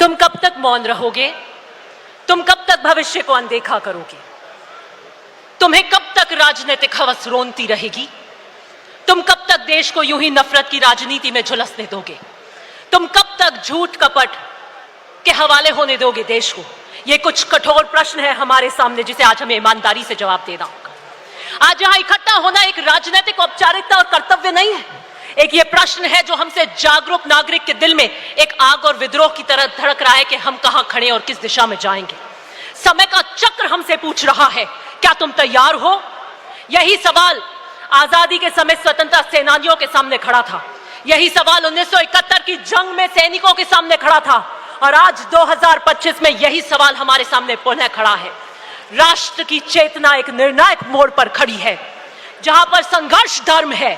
तुम कब तक मौन रहोगे? तुम कब तक भविष्य को अनदेखा करोगे? तुम्हें कब तक राजनीतिक हवस रोनती रहेगी? तुम कब तक देश को यूं ही नफरत की राजनीति में झुलसने दोगे? तुम कब तक झूठ कपट के हवाले होने दोगे देश को? ये कुछ कठोर प्रश्न है हमारे सामने, जिसे आज हमें ईमानदारी से जवाब देना होगा। आज यहां इकट्ठा होना एक राजनीतिक औपचारिकता और कर्तव्य नहीं है। एक ये प्रश्न है जो हमसे जागरूक नागरिक के दिल में एक आग और विद्रोह की तरह धड़क रहा है कि हम कहां खड़े और किस दिशा में जाएंगे। समय का चक्र हमसे पूछ रहा है, क्या तुम तैयार हो? यही सवाल आजादी के समय स्वतंत्रता सेनानियों के सामने खड़ा था। यही सवाल 1971 की जंग में सैनिकों के सामने खड़ा था, और आज 2025 में यही सवाल हमारे सामने पुनः खड़ा है। राष्ट्र की चेतना एक निर्णायक मोड़ पर खड़ी है, जहां पर संघर्ष धर्म है,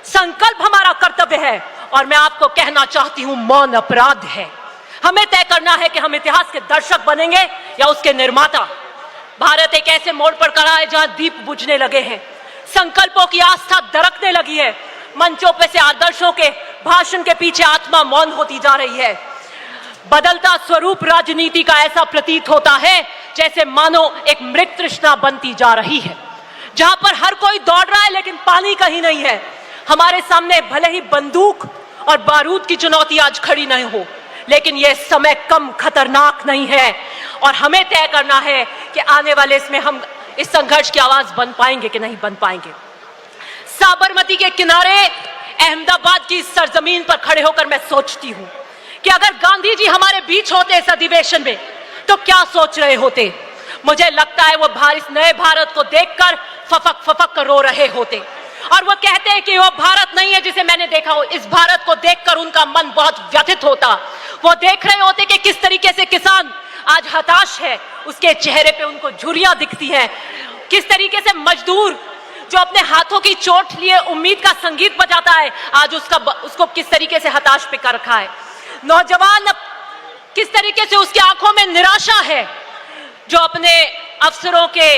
संकल्प हमारा कर्तव्य है, और मैं आपको कहना चाहती हूं, मौन अपराध है। हमें तय करना है कि हम इतिहास के दर्शक बनेंगे या उसके निर्माता। भारत एक ऐसे मोड़ पर खड़ा है जहां दीप बुझने लगे हैं, संकल्पों की आस्था दरकने लगी है, मंचों पे से आदर्शों के भाषण के पीछे आत्मा मौन होती जा रही है। बदलता स्वरूप राजनीति का ऐसा प्रतीत होता है जैसे मानो एक मृत तृष्णा बनती जा रही है, जहां पर हर कोई दौड़ रहा है लेकिन पानी कहीं नहीं है। हमारे सामने भले ही बंदूक और बारूद की चुनौती आज खड़ी नहीं हो, लेकिन यह समय कम खतरनाक नहीं है, और हमें तय करना है कि आने वाले इसमें हम इस संघर्ष की आवाज बन पाएंगे कि नहीं बन पाएंगे। साबरमती के किनारे अहमदाबाद की सरजमीन पर खड़े होकर मैं सोचती हूं कि अगर गांधी जी हमारे बीच होते इस अधिवेशन में तो क्या सोच रहे होते। मुझे लगता है वो इस नए भारत को देखकर फफक फफक कर रो रहे होते, और वो कहते हैं कि वो भारत नहीं है जिसे मैंने देखा हो। इस भारत को देखकर उनका मन बहुत व्यथित होता। वो देख रहे होते कि किस तरीके से किसान आज हताश है, उसके चेहरे पे उनको झुर्रियां दिखती हैं। किस तरीके से मजदूर जो अपने हाथों की चोट लिए उम्मीद का संगीत बजाता है, आज उसको किस तरीके से हताश पे कर रखा है। नौजवान किस तरीके से उसकी आंखों में निराशा है, जो अपने अफसरों के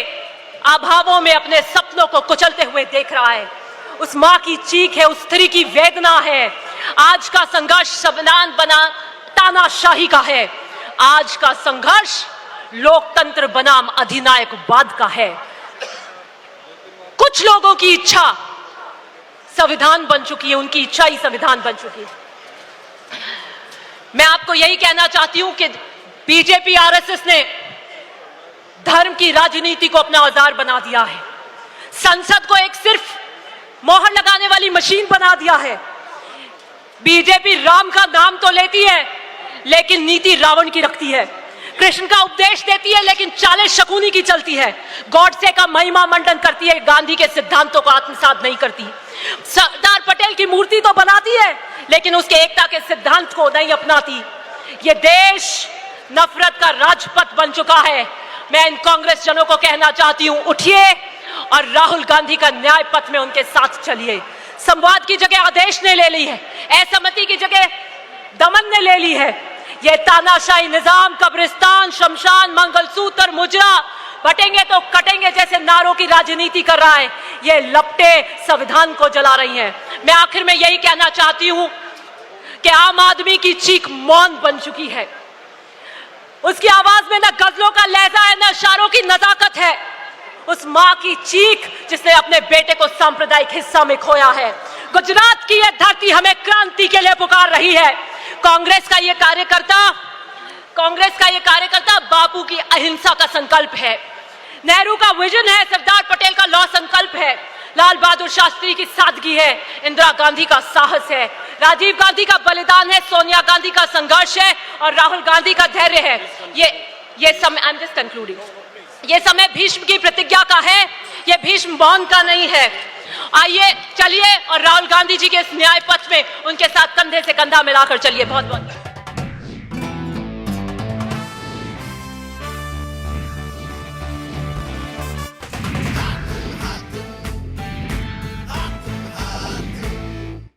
अभावों में अपने सपनों को कुचलते हुए देख रहा है। उस मां की चीख है, उस स्त्री की वेदना है। आज का संघर्ष संविधान बना तानाशाही का है। आज का संघर्ष लोकतंत्र बनाम अधिनायकवाद का है। कुछ लोगों की इच्छा संविधान बन चुकी है, उनकी इच्छा ही संविधान बन चुकी है। मैं आपको यही कहना चाहती हूं कि बीजेपी आरएसएस ने धर्म की राजनीति को अपना औजार बना दिया है। संसद को एक सिर्फ मोहर लगाने वाली मशीन बना दिया है। बीजेपी राम का नाम तो लेती है लेकिन नीति रावण की रखती है। कृष्ण का उपदेश देती है लेकिन चालें शकुनी की चलती है। गॉडसे का महिमा मंडन करती है, गांधी के सिद्धांतों को आत्मसात नहीं करती। सरदार पटेल की मूर्ति तो बनाती है लेकिन उसके एकता के सिद्धांत को नहीं अपनाती। ये देश नफरत का राजपथ बन चुका है। मैं इन कांग्रेस जनों को कहना चाहती हूं, उठिए और राहुल गांधी का न्याय पथ में उनके साथ चलिए। संवाद की जगह आदेश ने ले ली है, असहमति की जगह दमन ने ले ली है। ये तानाशाही निजाम कब्रिस्तान, शमशान, मंगलसूत्र, मुजरा, बटेंगे तो कटेंगे जैसे नारों की राजनीति कर रहा है। ये लपटे संविधान को जला रही हैं। मैं आखिर में यही कहना चाहती हूं कि आम आदमी की चीख मौन बन चुकी है। उसकी आवाज में न गजलों का लहजा है, न इशारों की नजाकत है। उस मां की चीख जिसने अपने बेटे को सांप्रदायिक हिस्सा में खोया है। गुजरात की यह धरती हमें क्रांति के लिए पुकार रही है। कांग्रेस का ये कार्यकर्ता बापू की अहिंसा का संकल्प है, नेहरू का विजन है, सरदार पटेल का लौह संकल्प है, लाल बहादुर शास्त्री की सादगी है, इंदिरा गांधी का साहस है, राजीव गांधी का बलिदान है, सोनिया गांधी का संघर्ष है, और राहुल गांधी का धैर्य है। ये समय, आई एम जस्ट कंक्लूडिंग, ये समय भीष्म की प्रतिज्ञा का है, ये भीष्म मौन का नहीं है। आइए चलिए और राहुल गांधी जी के इस न्याय पथ में उनके साथ कंधे से कंधा मिलाकर चलिए। बहुत बहुत